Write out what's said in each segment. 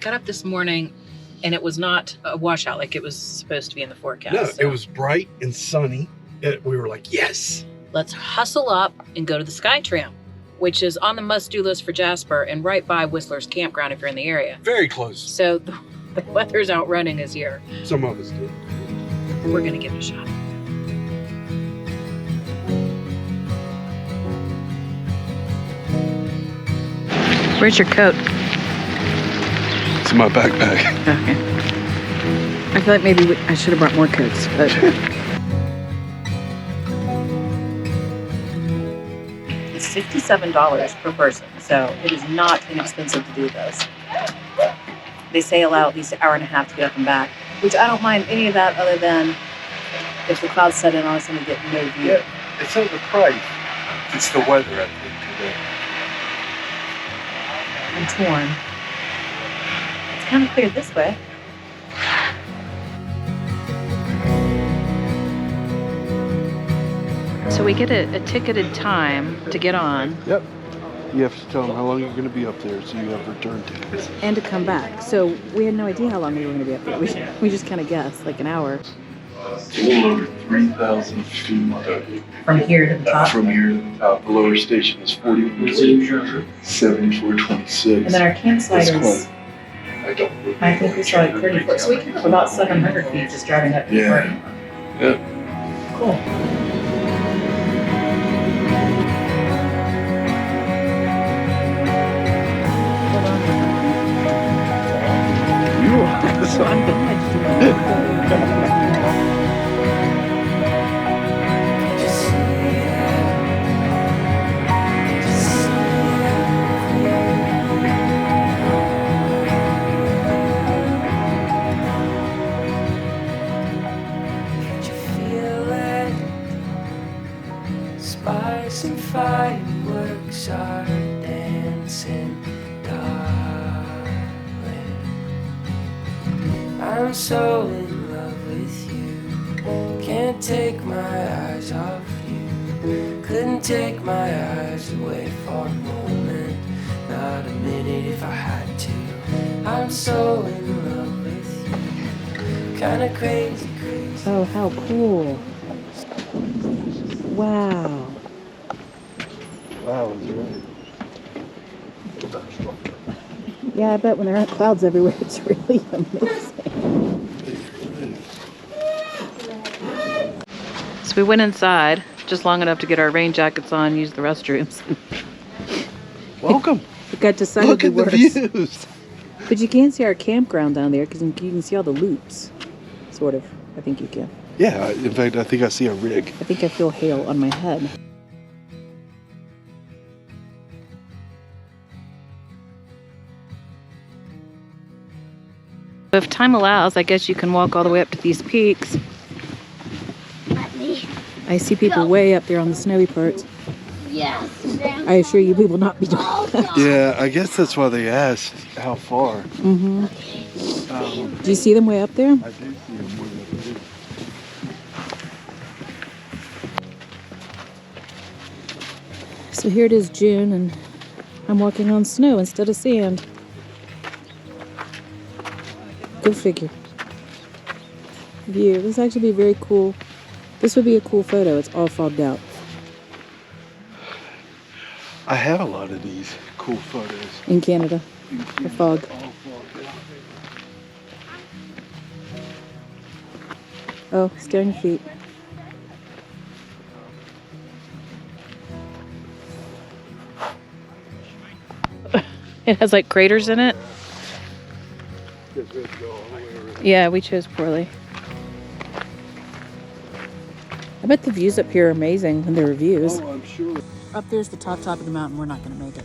got up this morning and it was not a washout like it was supposed to be in the forecast. No, so it was bright and sunny. We were like, yes. let's hustle up and go to the Sky Tram, which is on the must-do list for Jasper and right by Whistler's campground if you're in the area. Very close. So the weather's outrunning us here. Some of us did. We're gonna give it a shot. Where's your coat? It's in my backpack. Okay. I feel like maybe I should have brought more coats, but... It's $57 per person, so it is not inexpensive to do this. They say allow at least an hour and a half to get up and back, which I don't mind any of that other than if the clouds set in on us and we get no view. Yeah, it's not the price. It's the weather, I think, today. I'm torn. It's kind of clear this way. So we get a ticketed time to get on. Yep. You have to tell them how long you're going to be up there, so you have return tickets. And to come back. So we had no idea how long we were going to be up there. We just kind of guessed, like an hour. It's a little over 3,000 feet. From here to the top. From here to the top. The lower station is 7426. And then our campsite is, I think we saw like 34. So we came up about 700 feet just driving up to the party. Yeah. Cool. So I'm Sparks and fireworks are dancing, darling. I'm so in love with you. Can't take my eyes off you. Couldn't take my eyes away for a moment. Not a minute if I had to. I'm so in love with you. Kinda crazy, crazy. Oh, how cool. Wow. Wow, is right. Yeah, I bet when there aren't clouds everywhere, it's really amazing. So we went inside just long enough to get our rain jackets on, use the restrooms. Welcome. It got decidedly Look at the worse. views. But you can see our campground down there because you can see all the loops. Sort of. I think you can. Yeah, in fact, I think I see a rig. I think I feel hail on my head. If time allows, I guess you can walk all the way up to these peaks. I see people way up there on the snowy parts. Yes. I assure you we will not be doing that. Yeah, I guess that's why they asked how far. Mm-hmm. Do you see them way up there? I do see them way up there. So here it is June and I'm walking on snow instead of sand. Go figure. View. This actually be very cool. This would be a cool photo. It's all fogged out. I have a lot of these cool photos. In Canada. The fog. Oh, scaring your feet. It has like craters in it. Yeah, we chose poorly. I bet the views up here are amazing when there are views. Oh, I'm sure. Up there's the top of the mountain. We're not going to make it.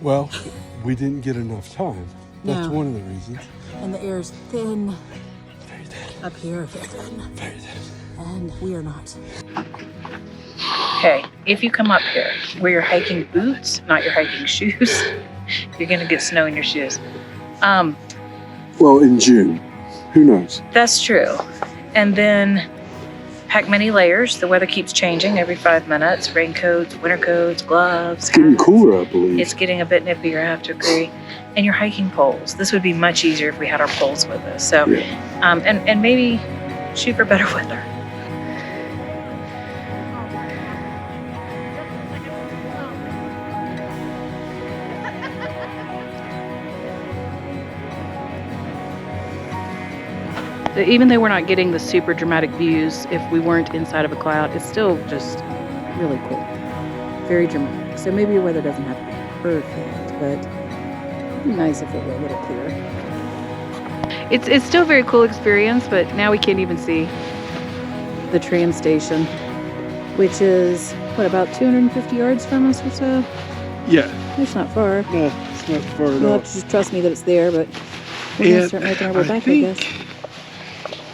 Well, we didn't get enough time. That's No. one of the reasons. And the air is thin. Very thin. Up here, very thin. Very thin. And we are not. Okay, if you come up here, where you're hiking boots, not your hiking shoes, you're going to get snow in your shoes. Well, in June. Who knows? That's true. And then pack many layers. The weather keeps changing every 5 minutes. Raincoats, winter coats, gloves. It's getting hats. cooler, I believe. It's getting a bit nippier, I have to agree. And your hiking poles. This would be much easier if we had our poles with us. So, and maybe shoot for better weather. Even though we're not getting the super dramatic views, if we weren't inside of a cloud, it's still just really cool. Very dramatic. So maybe your weather doesn't have to be perfect, but it'd be nice if it were a little clearer. It's still a very cool experience, but now we can't even see the tram station, which is, what, about 250 yards from us or so? Yeah. It's not far. No, it's not far at You'll all. have to just trust me that it's there, but we're going to start making our way back, I guess.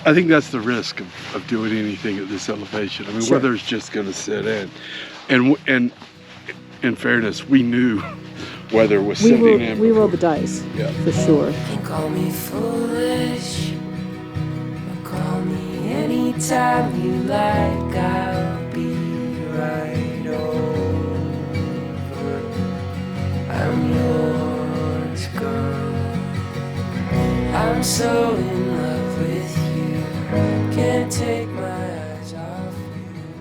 I think that's the risk of doing anything at this elevation. I mean, Sure. weather's just going to set in. And in fairness, we knew weather was setting in. We rolled the dice, Yeah. for sure. You can call me foolish, or call me anytime you like. I'll be right over. I'm yours, girl. I'm so in love with you. Can't take my eyes off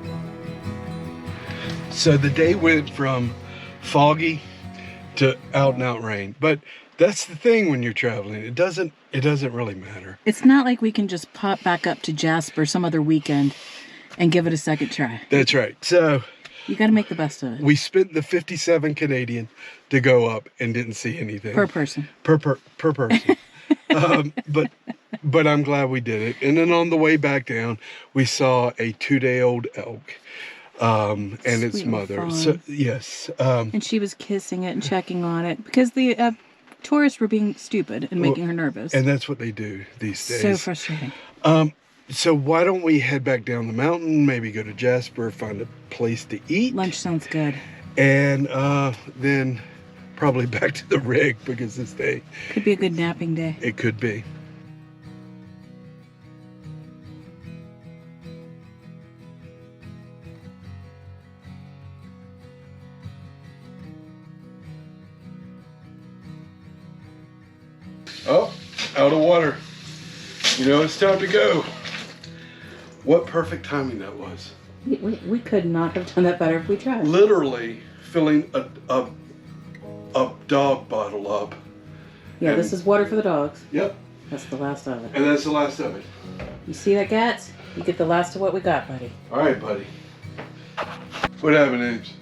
you. So the day went from foggy to out and out rain. But that's the thing when you're traveling. It doesn't really matter. It's not like we can just pop back up to Jasper some other weekend and give it a second try. That's right. So You got to make the best of it. we spent the 57 Canadian to go up and didn't see anything. Per person. Per person. But I'm glad we did it. And then on the way back down, we saw a 2-day-old elk and its Sweet mother. fawn. So yes. And she was kissing it and checking on it because the tourists were being stupid and making her nervous. And that's what they do these days. So frustrating. So why don't we head back down the mountain, maybe go to Jasper, find a place to eat. Lunch sounds good. And then probably back to the rig because this day, Could be a good napping day. it could be. Oh, out of water. You know, it's time to go. What perfect timing that was. We could not have done that better if we tried. Literally filling a dog bottle up. Yeah, And- this is water for the dogs. Yep. That's the last of it. And that's the last of it. You see that, Gats? You get the last of what we got, buddy. All right, buddy. What happened, Ames?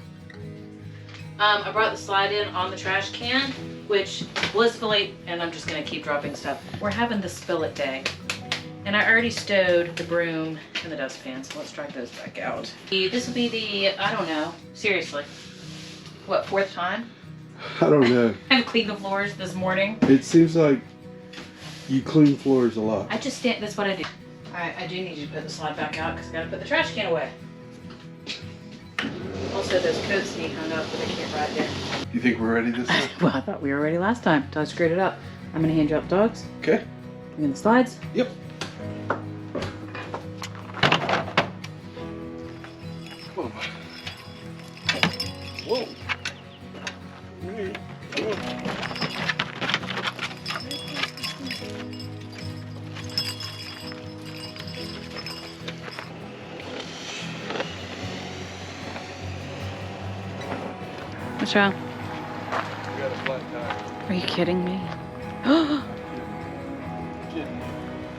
I brought the slide in on the trash can, which blissfully, and I'm just gonna keep dropping stuff. We're having the spill it day. And I already stowed the broom and the dustpan, so let's drag those back out. This will be the, I don't know, seriously, what, 4th time? I don't know. I've cleaned the floors this morning. It seems like you clean floors a lot. I just stand, that's what I do. Alright, I do need you to put the slide back out because I gotta put the trash can away. Also, those coats need hung up, but they can't ride there. You think we're ready this time? Well, I thought we were ready last time, so I screwed it up. I'm gonna hand you out the dogs. Okay. Bring in the slides. Yep. Come on. Whoa. Hey, come on. What's wrong? We got a flat tire. Are you kidding me?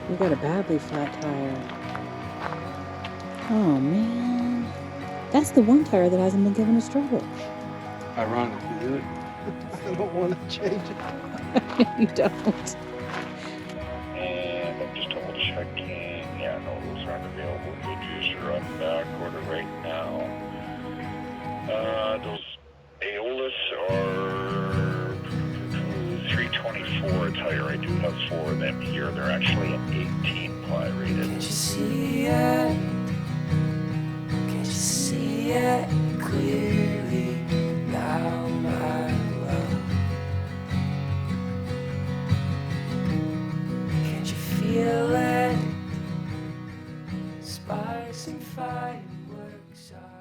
We got a badly flat tire. Oh man. That's the one tire that hasn't been giving us trouble. Ironic, isn't it? I don't want to change it. You don't. And I'm just double checking. Yeah, no, those aren't available. Gauges are on back order right now. Those Aeolus are 324 tire. I do have 4 of them here. They're actually an 18 ply rated. Can't you see it? Can't you see it clearly now, my love? Can't you feel it? Sparks and fireworks are